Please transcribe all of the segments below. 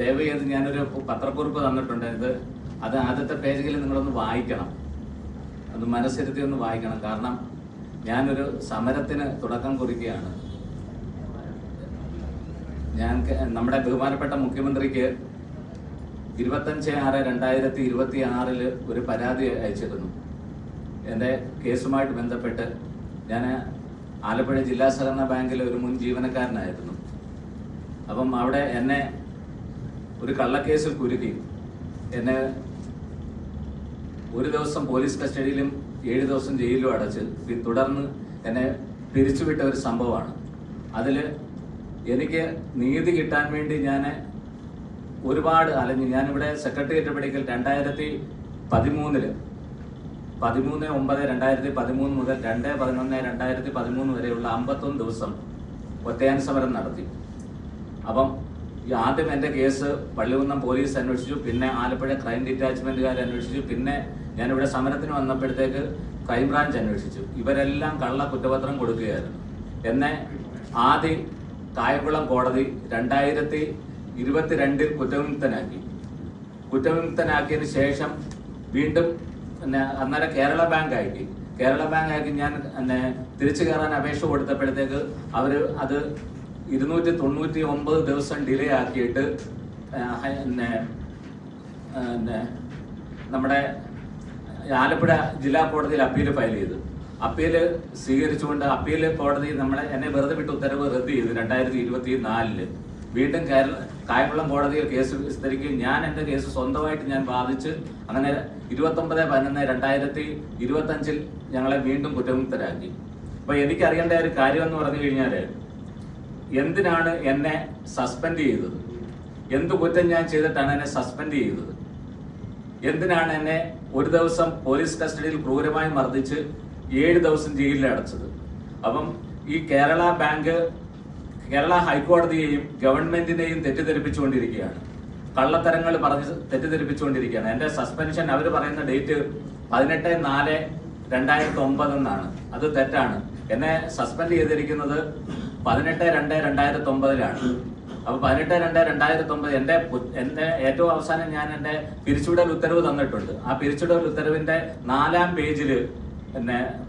ദയവ് ചെയ്ത് ഞാനൊരു പത്രക്കുറിപ്പ് തന്നിട്ടുണ്ട്. അത് ആദ്യത്തെ പേജുകളിൽ നിങ്ങളൊന്ന് വായിക്കണം, അത് മനസ്സിരുത്തി ഒന്ന് വായിക്കണം. കാരണം ഞാനൊരു സമരത്തിന് തുടക്കം കുറിക്കുകയാണ്. നമ്മുടെ ബഹുമാനപ്പെട്ട മുഖ്യമന്ത്രിക്ക് 25/6/2026 ഒരു പരാതി അയച്ചിരുന്നു. എൻ്റെ കേസുമായിട്ട് ബന്ധപ്പെട്ട് ഞാൻ ആലപ്പുഴ ജില്ലാ സഹകരണ ബാങ്കിലെ ഒരു മുൻ ജീവനക്കാരനായിരുന്നു. അപ്പം അവിടെ എന്നെ ഒരു കള്ളക്കേസിൽ കുരുക്കി എന്നെ ഒരു ദിവസം പോലീസ് കസ്റ്റഡിയിലും 7 ദിവസം ജയിലിലും അടച്ച് തുടർന്ന് എന്നെ പിരിച്ചുവിട്ട ഒരു സംഭവമാണ്. അതിൽ എനിക്ക് നീതി കിട്ടാൻ വേണ്ടി ഞാൻ ഒരുപാട് അലഞ്ഞു. ഞാനിവിടെ സെക്രട്ടേറിയറ്റ് പഠിക്കൽ 2013 13/9/2013 മുതൽ 2/11/2013 വരെയുള്ള 51 ദിവസം ഒറ്റയാൻ സമരം നടത്തി. അപ്പം ആദ്യം എൻ്റെ കേസ് പള്ളികുന്നം പോലീസ് അന്വേഷിച്ചു, പിന്നെ ആലപ്പുഴ ക്രൈം ഡിറ്റാച്ച്മെന്റുകാർ അന്വേഷിച്ചു, പിന്നെ ഞാനിവിടെ സമരത്തിന് വന്നപ്പോഴത്തേക്ക് ക്രൈംബ്രാഞ്ച് അന്വേഷിച്ചു. ഇവരെല്ലാം കള്ള കുറ്റപത്രം കൊടുക്കുകയായിരുന്നു. എന്നെ ആദ്യം കായംകുളം കോടതി 2022 കുറ്റവിമുക്തനാക്കിയതിന് ശേഷം വീണ്ടും അന്നേരം കേരള ബാങ്ക് ആക്കി ഞാൻ തിരിച്ചു കയറാൻ അപേക്ഷ കൊടുത്തപ്പോഴത്തേക്ക് അവർ അത് 299 ദിവസം ഡിലേ ആക്കിയിട്ട് നമ്മുടെ ആലപ്പുഴ ജില്ലാ കോടതിയിൽ അപ്പീൽ ഫയൽ ചെയ്തു. അപ്പീൽ സ്വീകരിച്ചുകൊണ്ട് അപ്പീൽ കോടതി എന്നെ വെറുതെ വിട്ട് ഉത്തരവ് റദ്ദ് ചെയ്തു 2024. വീണ്ടും കായംകുളം കോടതിയിൽ കേസ് വിസ്തരിക്കുകയും ഞാൻ എൻ്റെ കേസ് സ്വന്തമായിട്ട് ഞാൻ വാദിച്ച് അങ്ങനെ 29/11/2025 ഞങ്ങളെ വീണ്ടും കുറ്റമുക്തരാക്കി. അപ്പൊ എനിക്കറിയേണ്ട ഒരു കാര്യം എന്ന് പറഞ്ഞു കഴിഞ്ഞാൽ, എന്തിനാണ് എന്നെ സസ്പെൻഡ് ചെയ്തത്? എന്ത് കുറ്റം ഞാൻ ചെയ്തിട്ടാണ് എന്നെ സസ്പെൻഡ് ചെയ്തത്? എന്തിനാണ് എന്നെ ഒരു ദിവസം പോലീസ് കസ്റ്റഡിയിൽ ക്രൂരമായി മർദ്ദിച്ച് 7 ദിവസം ജയിലിൽ അടച്ചത്? അപ്പം ഈ കേരള ഹൈക്കോടതിയെയും ഗവൺമെന്റിനെയും തെറ്റിദ്ധരിപ്പിച്ചുകൊണ്ടിരിക്കുകയാണ്, കള്ളത്തരങ്ങൾ പറഞ്ഞ് തെറ്റിദ്ധരിപ്പിച്ചുകൊണ്ടിരിക്കുകയാണ്. എൻ്റെ സസ്പെൻഷൻ അവർ പറയുന്ന ഡേറ്റ് 18/4/2009 എന്നാണ്. അത് തെറ്റാണ്. എന്നെ സസ്പെൻഡ് ചെയ്തിരിക്കുന്നത് 18/2/2009 അപ്പൊ 18/2/2009 എന്റെ ഏറ്റവും അവസാനം ഞാൻ എന്റെ പിരിച്ചുവിടൽ ഉത്തരവ് തന്നിട്ടുണ്ട്. ആ പിരിച്ചുവിടൽ ഉത്തരവിന്റെ 4-ാം പേജിൽ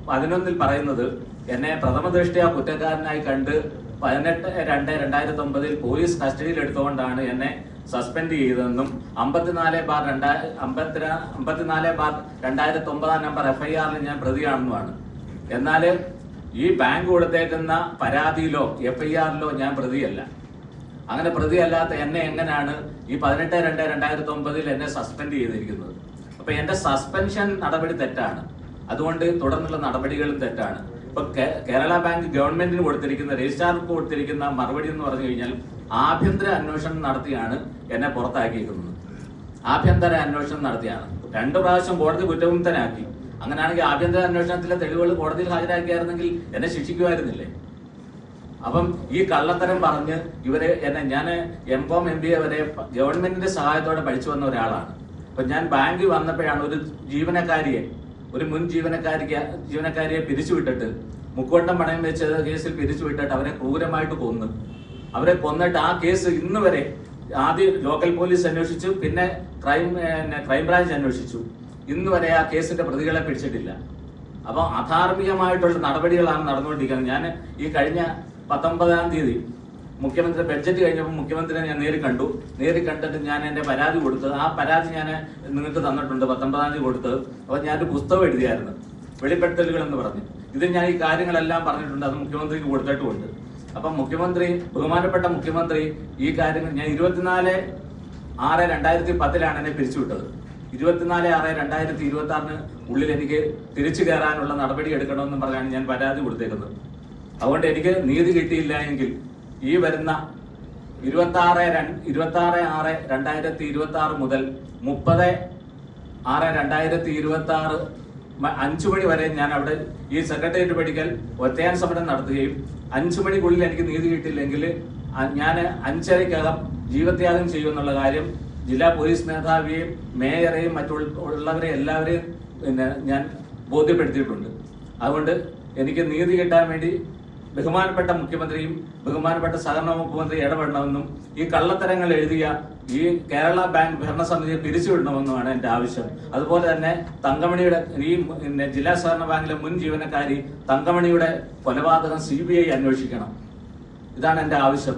11 പറയുന്നത് എന്നെ പ്രഥമ ദൃഷ്ട്യാ കുറ്റക്കാരനായി കണ്ട് 18/2/2009 പോലീസ് കസ്റ്റഡിയിൽ എടുത്തുകൊണ്ടാണ് എന്നെ സസ്പെൻഡ് ചെയ്തതെന്നും 54/2009 നമ്പർ FIR ഞാൻ പ്രതിയാണെന്നുമാണ്. എന്നാൽ ഈ ബാങ്ക് കൊടുത്തേക്കുന്ന പരാതിയിലോ FIR ഞാൻ പ്രതിയല്ല. അങ്ങനെ പ്രതിയല്ലാത്ത എന്നെ എങ്ങനെയാണ് ഈ 18/2/2009 എന്നെ സസ്പെൻഡ് ചെയ്തിരിക്കുന്നത്? അപ്പൊ എന്റെ സസ്പെൻഷൻ നടപടി തെറ്റാണ്. അതുകൊണ്ട് തുടർന്നുള്ള നടപടികളും തെറ്റാണ്. ഇപ്പൊ കേരള ബാങ്ക് ഗവൺമെന്റിന് കൊടുത്തിരിക്കുന്ന രജിസ്ട്രാർക്ക് കൊടുത്തിരിക്കുന്ന മറുപടി എന്ന് പറഞ്ഞു കഴിഞ്ഞാൽ ആഭ്യന്തര അന്വേഷണം നടത്തിയാണ് എന്നെ പുറത്താക്കിയിരിക്കുന്നത്. ആഭ്യന്തര അന്വേഷണം നടത്തിയാണ്. 2 പ്രാവശ്യം കോടതി കുറ്റവിമുക്തനാക്കി. അങ്ങനെയാണെങ്കിൽ ആഭ്യന്തര അന്വേഷണത്തിലെ തെളിവുകൾ കോടതിയിൽ ഹാജരാക്കിയായിരുന്നെങ്കിൽ എന്നെ ശിക്ഷിക്കുമായിരുന്നില്ലേ? അപ്പം ഈ കള്ളത്തരം പറഞ്ഞ് ഞാൻ M.Com MBA വരെ ഗവൺമെന്റിന്റെ സഹായത്തോടെ പഠിച്ചു വന്ന ഒരാളാണ്. അപ്പൊ ഞാൻ ബാങ്കിൽ വന്നപ്പോഴാണ് ഒരു മുൻ ജീവനക്കാരിയെ പിരിച്ചുവിട്ടിട്ട്, മുക്കോട്ടം പണയം വെച്ച കേസിൽ പിരിച്ചുവിട്ടിട്ട് അവരെ ക്രൂരമായിട്ട് കൊന്നു. അവരെ കൊന്നിട്ട് ആ കേസ് ഇന്ന് വരെ ആദ്യം ലോക്കൽ പോലീസ് അന്വേഷിച്ചു, പിന്നെ ക്രൈംബ്രാഞ്ച് അന്വേഷിച്ചു. ഇന്ന് വരെ ആ കേസിന്റെ പ്രതികളെ പിടിച്ചിട്ടില്ല. അപ്പൊ അധാർമികമായിട്ടുള്ള നടപടികളാണ് നടന്നുകൊണ്ടിരിക്കുന്നത്. ഞാൻ ഈ കഴിഞ്ഞ 19-ാം തീയതി മുഖ്യമന്ത്രി ബഡ്ജറ്റ് കഴിഞ്ഞപ്പോൾ മുഖ്യമന്ത്രിയെ ഞാൻ നേരിൽ കണ്ടിട്ട് ഞാൻ എൻ്റെ പരാതി കൊടുത്തത്. ആ പരാതി ഞാൻ നിങ്ങൾക്ക് തന്നിട്ടുണ്ട്, 19-ാം തീയതി കൊടുത്തത്. അപ്പോൾ ഞാനൊരു പുസ്തകം എഴുതിയായിരുന്നു, വെളിപ്പെടുത്തലുകൾ എന്ന് പറഞ്ഞു. ഇത് ഞാൻ ഈ കാര്യങ്ങളെല്ലാം പറഞ്ഞിട്ടുണ്ട്, അത് മുഖ്യമന്ത്രിക്ക് കൊടുത്തിട്ടുമുണ്ട്. അപ്പം ബഹുമാനപ്പെട്ട മുഖ്യമന്ത്രി ഈ കാര്യങ്ങൾ ഞാൻ 24/6/2010 എന്നെ പിരിച്ചുവിട്ടത്. 24/6/2026 ഉള്ളിൽ എനിക്ക് തിരിച്ചു കയറാനുള്ള നടപടി എടുക്കണമെന്ന് പറഞ്ഞാണ് ഞാൻ പരാതി കൊടുത്തേക്കുന്നത്. അതുകൊണ്ട് എനിക്ക് നീതി കിട്ടിയില്ല എങ്കിൽ ഈ വരുന്ന 26/6/2026 മുതൽ 30/6/2026 5 മണി വരെ ഞാൻ അവിടെ ഈ സെക്രട്ടേറിയറ്റ് പഠിക്കൽ ഒറ്റയാൻ സമരം നടത്തുകയും 5 മണിക്കുള്ളിൽ എനിക്ക് നീതി കിട്ടിയില്ലെങ്കിൽ ഞാൻ 5:30-കകം ജീവത്യാഗം ചെയ്യുമെന്നുള്ള കാര്യം ജില്ലാ പോലീസ് മേധാവിയെയും മേയറെയും മറ്റുള്ളവരെ എല്ലാവരെയും ഞാൻ ബോധ്യപ്പെടുത്തിയിട്ടുണ്ട്. അതുകൊണ്ട് എനിക്ക് നീതി കിട്ടാൻ വേണ്ടി ബഹുമാനപ്പെട്ട മുഖ്യമന്ത്രിയും ബഹുമാനപ്പെട്ട സഹകരണ വകുപ്പ് മന്ത്രി ഇടപെടണമെന്നും ഈ കള്ളത്തരങ്ങൾ എഴുതിയ ഈ കേരള ബാങ്ക് ഭരണസമിതിയെ പിരിച്ചുവിടണമെന്നുമാണ് എൻ്റെ ആവശ്യം. അതുപോലെ തന്നെ തങ്കമണിയുടെ ജില്ലാ സഹകരണ ബാങ്കിലെ മുൻ ജീവനക്കാരി തങ്കമണിയുടെ കൊലപാതകം CBI അന്വേഷിക്കണം. ഇതാണ് എൻ്റെ ആവശ്യം.